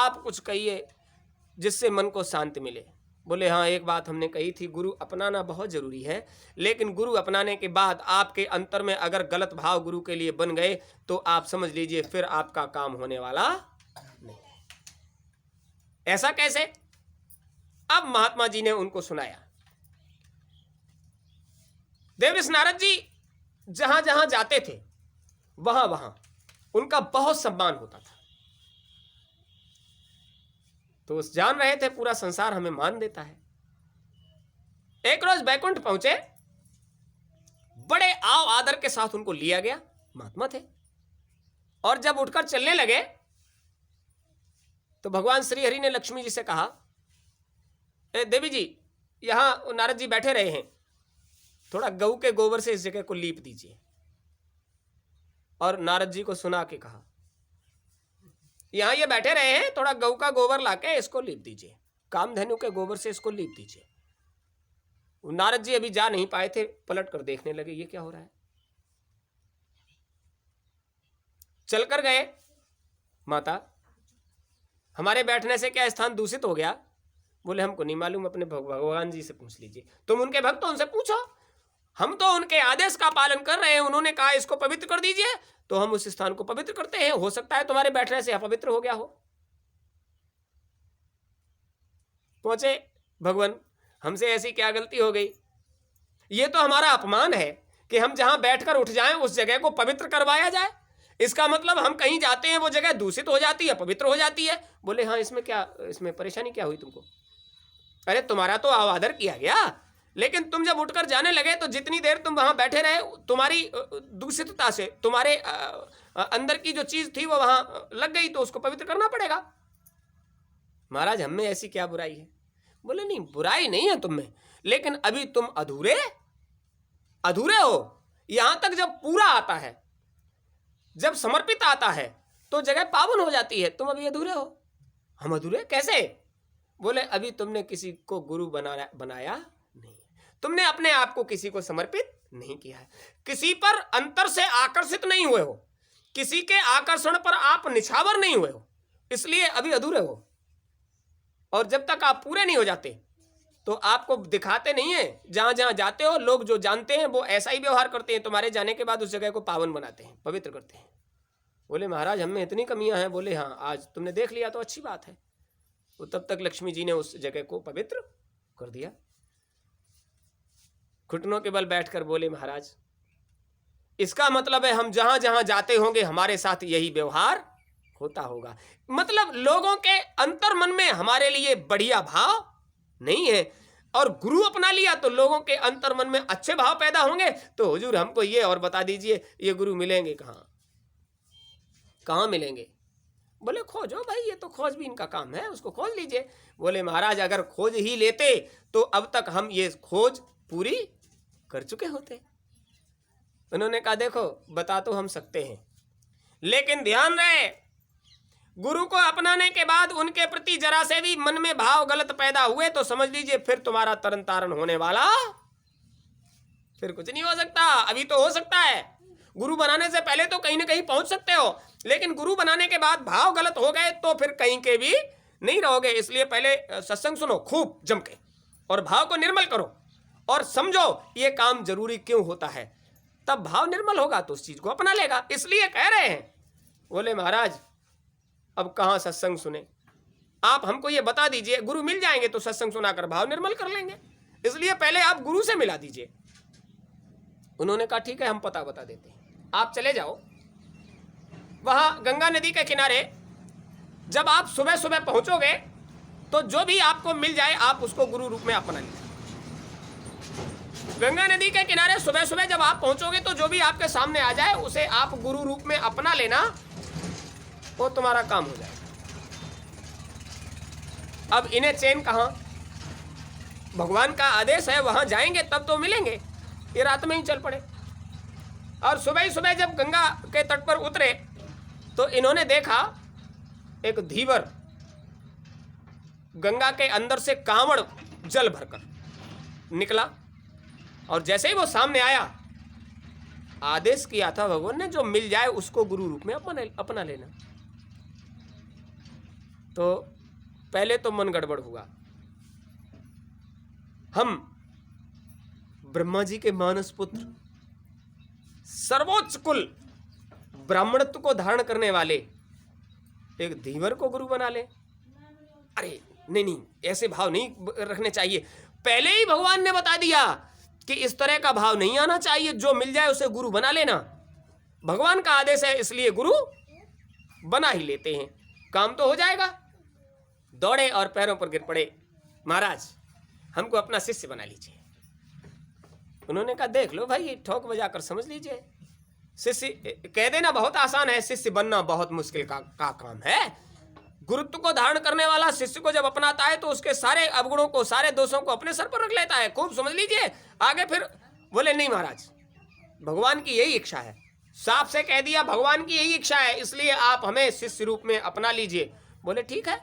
आप कुछ कहिए जिससे मन को शांति मिले। बोले हाँ, एक बात हमने कही थी, गुरु अपनाना बहुत जरूरी है, लेकिन गुरु अपनाने के बाद आपके अंतर में अगर गलत भाव गुरु के लिए बन गए तो आप समझ लीजिए फिर आपका काम होने वाला नहीं। ऐसा कैसे? अब महात्मा जी ने उनको सुनाया। देवऋषि नारद जी जहां जहां जाते थे वहां वहां उनका बहुत सम्मान होता था। तो जान रहे थे पूरा संसार हमें मान देता है। एक रोज बैकुंठ पहुंचे, बड़े आव आदर के साथ उनको लिया गया, महात्मा थे। और जब उठकर चलने लगे तो भगवान श्री हरि ने लक्ष्मी जी से कहा, देवी जी यहां नारद जी बैठे रहे हैं, थोड़ा गऊ के गोबर से इस जगह को लीप दीजिए। और नारद जी को सुना के कहा, यहां ये बैठे रहे हैं, थोड़ा गऊ का गोबर लाके इसको लीप दीजिए, कामधेनु के गोबर से इसको लीप दीजिए। नारद जी अभी जा नहीं पाए थे, पलट कर देखने लगे ये क्या हो रहा है। चलकर गए, माता हमारे बैठने से क्या स्थान दूषित हो गया? बोले हमको नहीं मालूम, अपने भगवान जी से पूछ लीजिए। तुम उनके भक्त हो, उनसे पूछो, हम तो उनके आदेश का पालन कर रहे हैं। उन्होंने कहा इसको पवित्र कर दीजिए तो हम उस स्थान को पवित्र करते हैं। हो सकता है तुम्हारे बैठने से अपवित्र हो गया हो। पहुंचे, भगवान हमसे ऐसी क्या गलती हो गई? ये तो हमारा अपमान है कि हम जहां बैठकर उठ जाएं उस जगह को पवित्र करवाया जाए। इसका मतलब हम कहीं जाते हैं वो जगह दूषित हो जाती है, पवित्र हो जाती है। बोले हाँ, इसमें क्या, इसमें परेशानी क्या हुई तुमको? अरे तुम्हारा तो आदर किया गया, लेकिन तुम जब उठकर जाने लगे तो जितनी देर तुम वहां बैठे रहे, तुम्हारी दूषितता से तुम्हारे अंदर की जो चीज थी वो वहां लग गई, तो उसको पवित्र करना पड़ेगा। महाराज हम में ऐसी क्या बुराई है? बोले नहीं, बुराई नहीं है तुम में, लेकिन अभी तुम अधूरे हो। यहां तक जब पूरा आता है, जब समर्पित आता है तो जगह पावन हो जाती है। तुम अभी अधूरे हो। हम अधूरे कैसे? बोले अभी तुमने किसी को गुरु बनाया नहीं, तुमने अपने आप को किसी को समर्पित नहीं किया है, किसी पर अंतर से आकर्षित नहीं हुए हो, किसी के आकर्षण पर आप निछावर नहीं हुए हो, इसलिए अभी अधूरे हो। और जब तक आप पूरे नहीं हो जाते तो आपको दिखाते नहीं है। जहां जहां जाते हो लोग जो जानते हैं वो ऐसा ही व्यवहार करते हैं, तुम्हारे जाने के बाद उस जगह को पावन बनाते हैं, पवित्र करते हैं। बोले महाराज हम में इतनी कमियां हैं? बोले हाँ, आज तुमने देख लिया तो अच्छी बात है। तो तब तक लक्ष्मी जी ने उस जगह को पवित्र कर दिया। घुटनों के बल बैठकर बोले महाराज इसका मतलब है हम जहां जहां जाते होंगे हमारे साथ यही व्यवहार होता होगा। मतलब लोगों के अंतर मन में हमारे लिए बढ़िया भाव नहीं है, और गुरु अपना लिया तो लोगों के अंतर मन में अच्छे भाव पैदा होंगे। तो हुजूर हमको ये और बता दीजिए, ये गुरु मिलेंगे कहाँ मिलेंगे? बोले खोजो भाई, ये तो खोज भी इनका काम है, उसको खोज लीजिए। बोले महाराज अगर खोज ही लेते तो अब तक हम ये खोज पूरी कर चुके होते। उन्होंने कहा देखो बता तो हम सकते हैं, लेकिन ध्यान रहे गुरु को अपनाने के बाद उनके प्रति जरा से भी मन में भाव गलत पैदा हुए तो समझ लीजिए फिर तुम्हारा तरन तारण होने वाला फिर कुछ नहीं हो सकता। अभी तो हो सकता है, गुरु बनाने से पहले तो कहीं ना कहीं पहुंच सकते हो, लेकिन गुरु बनाने के बाद भाव गलत हो गए तो फिर कहीं के भी नहीं रहोगे। इसलिए पहले सत्संग सुनो खूब जम के और भाव को निर्मल करो और समझो ये काम जरूरी क्यों होता है, तब भाव निर्मल होगा तो उस चीज को अपना लेगा। इसलिए कह रहे हैं। बोले महाराज अब कहाँ सत्संग सुने, आप हमको ये बता दीजिए। गुरु मिल जाएंगे तो सत्संग सुनाकर भाव निर्मल कर लेंगे, इसलिए पहले आप गुरु से मिला दीजिए। उन्होंने कहा ठीक है हम पता बता देते हैं, आप चले जाओ वहां गंगा नदी के किनारे। जब आप सुबह सुबह पहुंचोगे तो जो भी आपको मिल जाए आप उसको गुरु रूप में अपना लीजिए। गंगा नदी के किनारे सुबह सुबह जब आप पहुंचोगे तो जो भी आपके सामने आ जाए उसे आप गुरु रूप में अपना लेना, वो तुम्हारा काम हो जाएगा। अब इन्हें चैन कहां, भगवान का आदेश है वहां जाएंगे तब तो मिलेंगे। ये रात में ही चल पड़े और सुबह ही सुबह जब गंगा के तट पर उतरे तो इन्होंने देखा एक धीवर गंगा के अंदर से कांवड़ जल भरकर निकला, और जैसे ही वो सामने आया आदेश किया था भगवान ने जो मिल जाए उसको गुरु रूप में अपना लेना। तो पहले तो मन गड़बड़ हुआ। हम ब्रह्मा जी के मानस पुत्र, सर्वोच्च कुल ब्राह्मणत्व को धारण करने वाले एक धीवर को गुरु बना ले? अरे नहीं नहीं, ऐसे भाव नहीं रखने चाहिए। पहले ही भगवान ने बता दिया कि इस तरह का भाव नहीं आना चाहिए, जो मिल जाए उसे गुरु बना लेना। भगवान का आदेश है, इसलिए गुरु बना ही लेते हैं, काम तो हो जाएगा। दौड़े और पैरों पर गिर पड़े, महाराज हमको अपना शिष्य बना लीजिए। उन्होंने कहा देख लो भाई, ठोक बजा कर समझ लीजिए। शिष्य कह देना बहुत आसान है, शिष्य बनना बहुत मुश्किल का काम है। गुरुत्व को धारण करने वाला शिष्य को जब अपनाता है तो उसके सारे अवगुणों को, सारे दोषों को अपने सर पर रख लेता है। खूब समझ लीजिए। आगे फिर बोले नहीं महाराज, भगवान की यही इच्छा है, साफ से कह दिया भगवान की यही इच्छा है, इसलिए आप हमें शिष्य रूप में अपना लीजिए। बोले ठीक है।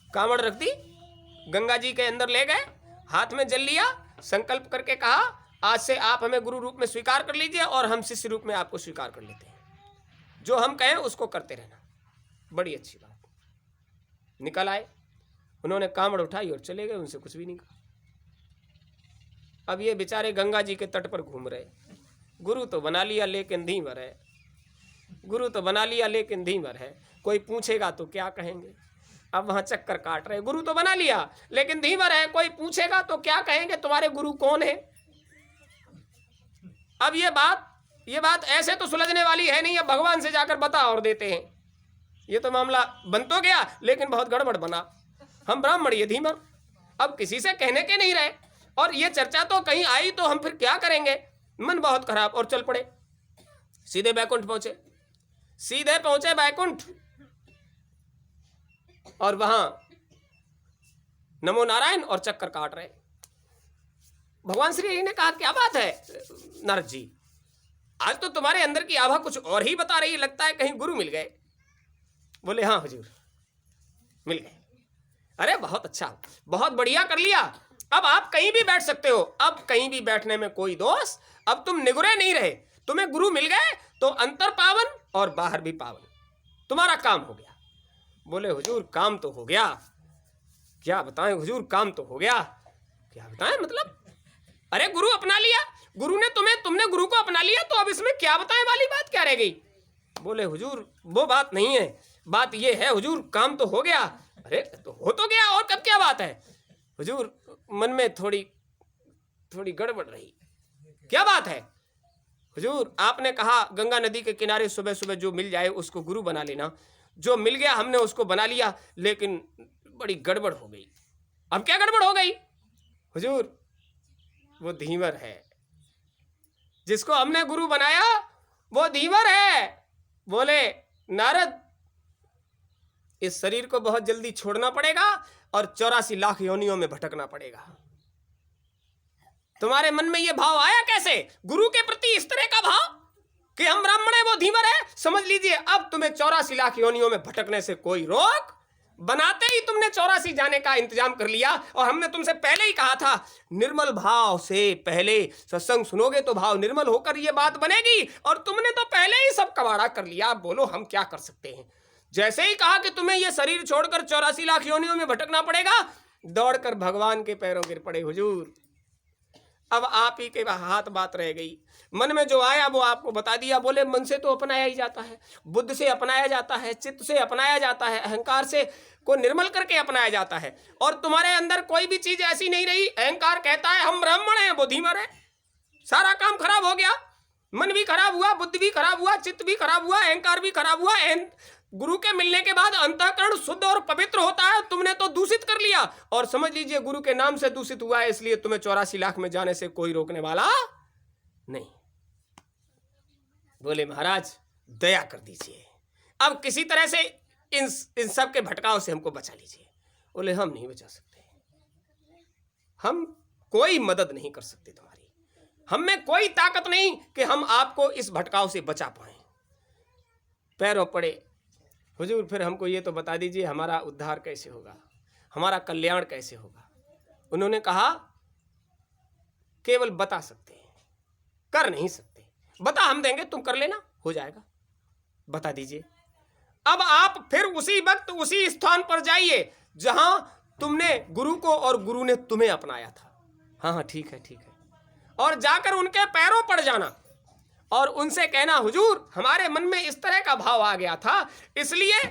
कांवड़ रख दी, गंगा जी के अंदर ले गए, हाथ में जल लिया, संकल्प करके कहा आज से आप हमें गुरु रूप में स्वीकार कर लीजिए और हम शिष्य रूप में आपको स्वीकार कर लेते हैं। जो हम कहें उसको करते रहना। बड़ी अच्छी बात। निकल आए, उन्होंने कांवड़ उठाई और चले गए, उनसे कुछ भी नहीं कहा। अब ये बेचारे गंगा जी के तट पर घूम रहे, गुरु तो बना लिया लेकिन धीवर है, गुरु तो बना लिया लेकिन धीवर है, कोई पूछेगा तो क्या कहेंगे। अब वहां चक्कर काट रहे, गुरु तो बना लिया लेकिन धीवर है, कोई पूछेगा तो क्या कहेंगे, तुम्हारे गुरु कौन है। अब ये बात ऐसे तो सुलझने वाली है नहीं। अब भगवान से जाकर बता और देते हैं। ये तो मामला बन तो गया लेकिन बहुत गड़बड़ बना। हम ब्राह्मण, ये धीवर, अब किसी से कहने के नहीं रहे, और ये चर्चा तो कहीं आई तो हम फिर क्या करेंगे। मन बहुत खराब, और चल पड़े। सीधे बैकुंठ पहुंचे, सीधे पहुंचे बैकुंठ, और वहां नमो नारायण और चक्कर काट रहे। भगवान श्री हरि ने कहा क्या बात है नारद जी, आज तो तुम्हारे अंदर की आभा कुछ और ही बता रही है, लगता है कहीं गुरु मिल गए। बोले हाँ हुजूर मिल गए। अरे बहुत अच्छा, बहुत बढ़िया कर लिया, अब आप कहीं भी बैठ सकते हो, अब कहीं भी बैठने में कोई दोष, अब तुम निगुरे नहीं रहे, तुम्हें गुरु मिल गए तो अंतर पावन और बाहर भी पावन, तुम्हारा काम हो गया। बोले हुजूर काम तो हो गया, क्या बताएं हुजूर, काम तो हो गया, क्या बताएं मतलब। अरे गुरु अपना लिया, गुरु ने तुमने गुरु को अपना लिया, तो अब इसमें क्या बताएं वाली बात क्या रह गई। बोले हुजूर वो बात नहीं है, बात ये है हुजूर काम तो हो गया। अरे तो हो तो गया, और कब क्या बात है हुजूर, मन में थोड़ी गड़बड़ रही। क्या बात है हुजूर, आपने कहा गंगा नदी के किनारे सुबह सुबह जो मिल जाए उसको गुरु बना लेना, जो मिल गया हमने उसको बना लिया, लेकिन बड़ी गड़बड़ हो गई। अब क्या गड़बड़ हो गई हुजूर, वो धीवर है, जिसको हमने गुरु बनाया वो धीवर है। बोले नारद इस शरीर को बहुत जल्दी छोड़ना पड़ेगा और 84 लाख योनियों में भटकना पड़ेगा। तुम्हारे मन में ये भाव आया कैसे, गुरु के प्रति इस तरह का भाव कि हम ब्राह्मण है वो धीवर है। समझ लीजिए अब तुम्हें 84 लाख योनियों में भटकने से कोई रोक, बनाते ही तुमने 84 जाने का इंतजाम कर लिया। और हमने तुमसे पहले ही कहा था निर्मल भाव से पहले सत्संग सुनोगे तो भाव निर्मल होकर ये बात बनेगी, और तुमने तो पहले ही सब कबाड़ा कर लिया। बोलो हम क्या कर सकते हैं। जैसे ही कहा कि तुम्हें ये शरीर छोड़कर 84 लाख योनियों में भटकना पड़ेगा, दौड़कर भगवान के पैरों गिर पड़े। हुजूर अब आप ही के हाथ बात रह गई, मन में जो आया वो आपको बता दिया। बोले मन से तो अपनाया ही जाता है, बुद्ध से अपनाया जाता है, चित्त से अपनाया जाता है, अहंकार से को निर्मल करके अपनाया जाता है। और तुम्हारे अंदर कोई भी चीज ऐसी नहीं रही। अहंकार कहता है हम ब्राह्मण हैं, वो धीवर है, सारा काम खराब हो गया। मन भी खराब हुआ, बुद्धि भी खराब हुआ, चित्त भी खराब हुआ, अहंकार भी खराब हुआ। गुरु के मिलने के बाद अंतःकरण शुद्ध और पवित्र होता है, तुमने तो दूषित कर लिया। और समझ लीजिए गुरु के नाम से दूषित हुआ है, इसलिए तुम्हें 84 लाख में जाने से कोई रोकने वाला नहीं। बोले महाराज दया कर दीजिए, अब किसी तरह से इन सब के भटकाव से हमको बचा लीजिए। बोले हम नहीं बचा सकते, हम कोई मदद नहीं कर सकते तुम्हारी, हम में कोई ताकत नहीं कि हम आपको इस भटकाव से बचा पाए। पैरों पड़े, हुजूर फिर हमको ये तो बता दीजिए हमारा उद्धार कैसे होगा, हमारा कल्याण कैसे होगा। उन्होंने कहा केवल बता सकते हैं, कर नहीं सकते। बता हम देंगे, तुम कर लेना, हो जाएगा, बता दीजिए। अब आप फिर उसी वक्त उसी स्थान पर जाइए जहां तुमने गुरु को और गुरु ने तुम्हें अपनाया था। हाँ हाँ ठीक है ठीक है। और जाकर उनके पैरों पड़ जाना और उनसे कहना, हुजूर हमारे मन में इस तरह का भाव आ गया था, इसलिए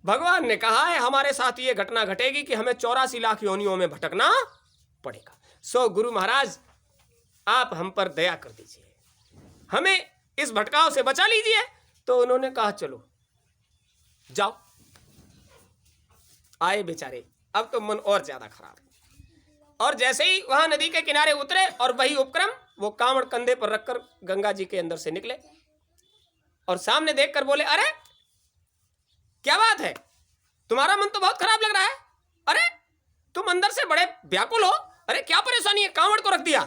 भगवान ने कहा है हमारे साथ ये घटना घटेगी कि हमें 84 लाख योनियों में भटकना पड़ेगा। सो गुरु महाराज आप हम पर दया कर दीजिए, हमें इस भटकाव से बचा लीजिए। तो उन्होंने कहा चलो जाओ। आए बेचारे, अब तो मन और ज्यादा खराब। और जैसे ही वहां नदी के किनारे उतरे और वही उपक्रम वो कांवड़ कंधे पर रखकर गंगा जी के अंदर से निकले और सामने देखकर बोले, अरे क्या बात है, तुम्हारा मन तो बहुत खराब लग रहा है। अरे तुम अंदर से बड़े व्याकुल हो, अरे क्या परेशानी है, कांवड़ को रख दिया,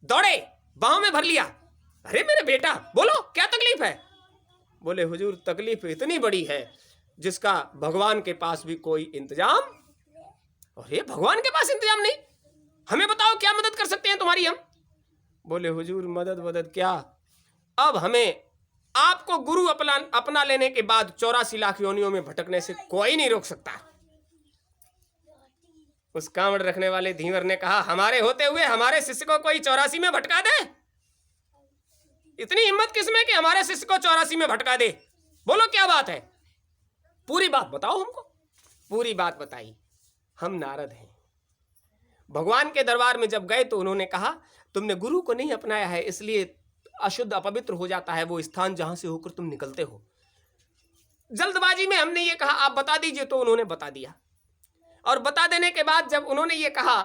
दौड़े बाहों में भर लिया। अरे मेरे बेटा बोलो क्या तकलीफ है। बोले हुजूर तकलीफ इतनी बड़ी है जिसका भगवान के पास भी कोई इंतजाम। अरे भगवान के पास इंतजाम नहीं, हमें बताओ क्या मदद कर सकते हैं तुम्हारी हम। बोले हुजूर मदद क्या, अब हमें आपको गुरु अपना लेने के बाद 84 लाख योनियों में भटकने से कोई नहीं रोक सकता। उस कांवड़ रखने वाले धीवर ने कहा, हमारे होते हुए हमारे शिष्य को कोई 84 में भटका दे, इतनी हिम्मत किसमें कि हमारे शिष्य को 84 में भटका दे। बोलो क्या बात है, पूरी बात बताओ हमको। पूरी बात बताई। हम नारद हैं, भगवान के दरबार में जब गए तो उन्होंने कहा तुमने गुरु को नहीं अपनाया है, इसलिए अशुद्ध अपवित्र हो जाता है वो स्थान जहां से होकर तुम निकलते हो। जल्दबाजी में हमने ये कहा आप बता दीजिए, तो उन्होंने बता दिया। और बता देने के बाद जब उन्होंने ये कहा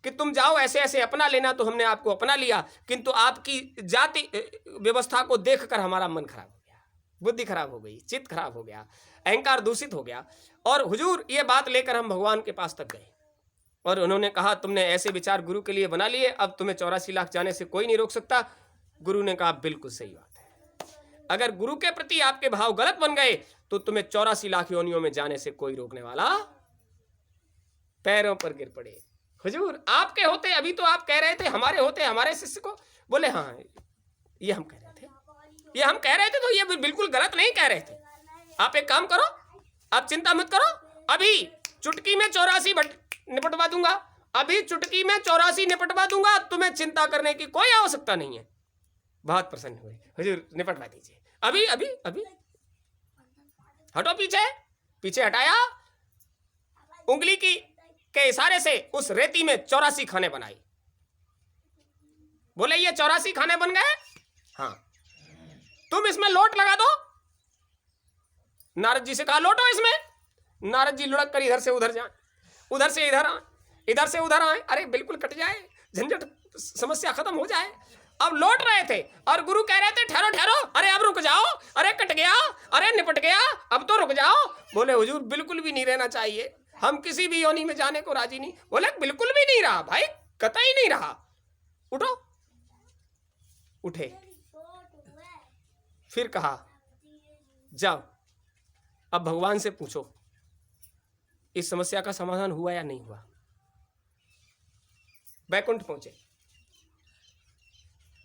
कि तुम जाओ ऐसे ऐसे अपना लेना, तो हमने आपको अपना लिया, किंतु आपकी जाति व्यवस्था को देखकर हमारा मन खराब हो गया, बुद्धि खराब हो गई, चित्त खराब हो गया, अहंकार दूषित हो गया। और हुजूर ये बात लेकर हम भगवान के पास तक गए और उन्होंने कहा तुमने ऐसे विचार गुरु के लिए बना लिए, अब तुम्हें 84 लाख जाने से कोई नहीं रोक सकता। गुरु ने कहा बिल्कुल सही बात है, अगर गुरु के प्रति आपके भाव गलत बन गए तो तुम्हें 84 लाख योनियों में जाने से कोई रोकने वाला। पैरों पर गिर पड़े, हुजूर आपके होते, अभी तो आप कह रहे थे हमारे होते हमारे शिष्य को। बोले हाँ ये हम कह रहे थे, ये हम कह रहे थे, तो ये बिल्कुल गलत नहीं कह रहे थे। आप एक काम करो, आप चिंता मत करो, अभी चुटकी में 84 निपटवा दूंगा, अभी चुटकी में 84 निपटवा दूंगा, तुम्हें चिंता करने की कोई आवश्यकता नहीं है। बहुत प्रसन्न हुए, हुजूर निपटवा दीजिए, अभी अभी अभी हटो, पीछे पीछे हटाया, उंगली के इशारे से उस रेती में 84 खाने बनाई। बोले ये 84 खाने बन गए, हाँ तुम इसमें लोट लगा दो। नारद जी से कहा लोटो इसमें। नारद जी लुढ़क कर इधर से उधर जाए, उधर से इधर आए, इधर से उधर आए, अरे बिल्कुल कट जाए, झंझट समस्या खत्म हो जाए। अब लौट रहे थे और गुरु कह रहे थे ठहरो ठहरो, अरे अब रुक जाओ, अरे कट गया, अरे निपट गया, अब तो रुक जाओ। बोले हुजूर बिल्कुल भी नहीं रहना चाहिए, हम किसी भी योनि में जाने को राजी नहीं। बोले बिल्कुल भी नहीं रहा भाई, कतई नहीं रहा, उठो। उठे, फिर कहा जाओ अब भगवान से पूछो इस समस्या का समाधान हुआ या नहीं हुआ। बैकुंठ पहुंचे,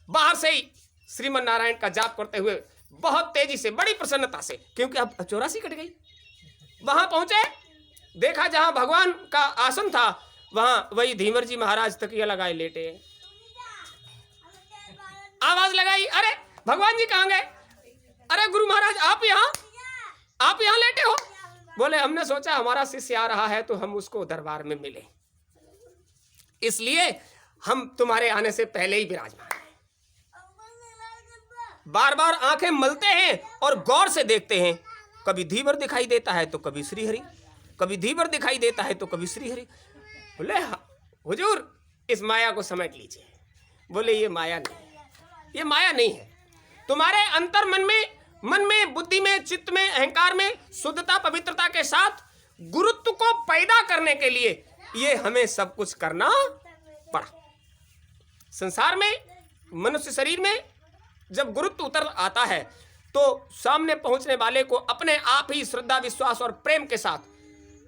बाहर से ही श्रीमन नारायण का जाप करते हुए बहुत तेजी से, बड़ी प्रसन्नता से, क्योंकि अब 84 कट गई। वहां पहुंचे, देखा जहां भगवान का आसन था वहां वही धीवर जी महाराज तकिया लगाए लेटे। आवाज लगाई, अरे भगवान जी कहां गए? अरे गुरु महाराज आप यहां लेटे हो। बोले हमने सोचा हमारा शिष्य आ रहा है तो हम उसको दरबार में मिले, इसलिए हम तुम्हारे आने से पहले ही विराजमान हैं। बार बार आंखें मलते हैं और गौर से देखते हैं, कभी धीवर दिखाई देता है तो कभी श्रीहरि, कभी धीवर दिखाई देता है तो कभी श्रीहरि। बोले हुजूर इस माया को समेट लीजिए। बोले ये माया नहीं है, ये माया नहीं है, तुम्हारे अंतर मन में बुद्धि में चित्त में अहंकार में शुद्धता पवित्रता के साथ गुरुत्व को पैदा करने के लिए ये हमें सब कुछ करना पड़ा। संसार में मनुष्य शरीर में जब गुरुत्व उतर आता है तो सामने पहुंचने वाले को अपने आप ही श्रद्धा विश्वास और प्रेम के साथ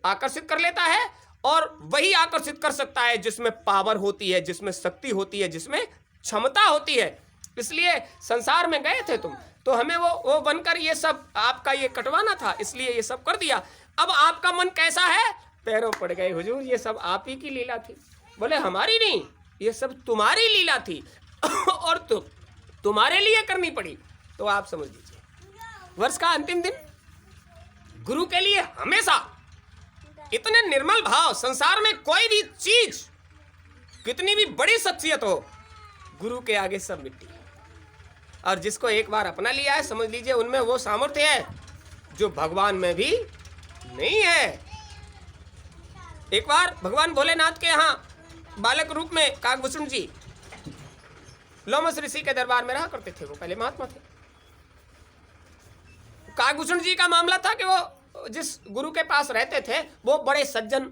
आकर्षित कर लेता है, और वही आकर्षित कर सकता है जिसमें पावर होती है, जिसमें शक्ति होती है, जिसमें क्षमता होती है। इसलिए संसार में गए थे तुम, तो हमें वो बनकर ये सब आपका ये कटवाना था, इसलिए ये सब कर दिया। अब आपका मन कैसा है? पैरों पड़ गए हुजूर, ये सब आप ही की लीला थी। बोले हमारी नहीं, ये सब तुम्हारी लीला थी और तुम्हारे लिए करनी पड़ी। तो आप समझ लीजिए, वर्ष का अंतिम दिन गुरु के लिए हमेशा इतने निर्मल भाव, संसार में कोई भी चीज कितनी भी बड़ी शख्सियत हो, गुरु के आगे सब मिट्टी है। और जिसको एक बार अपना लिया है, समझ लीजिए उनमें वो सामर्थ्य है जो भगवान में भी नहीं है। एक बार भगवान भोलेनाथ के यहाँ बालक रूप में काकभूषण जी लोमस ऋषि के दरबार में रहा करते थे। वो पहले महात्मा थे। काकभूषण जी का मामला था कि वो जिस गुरु के पास रहते थे वो बड़े सज्जन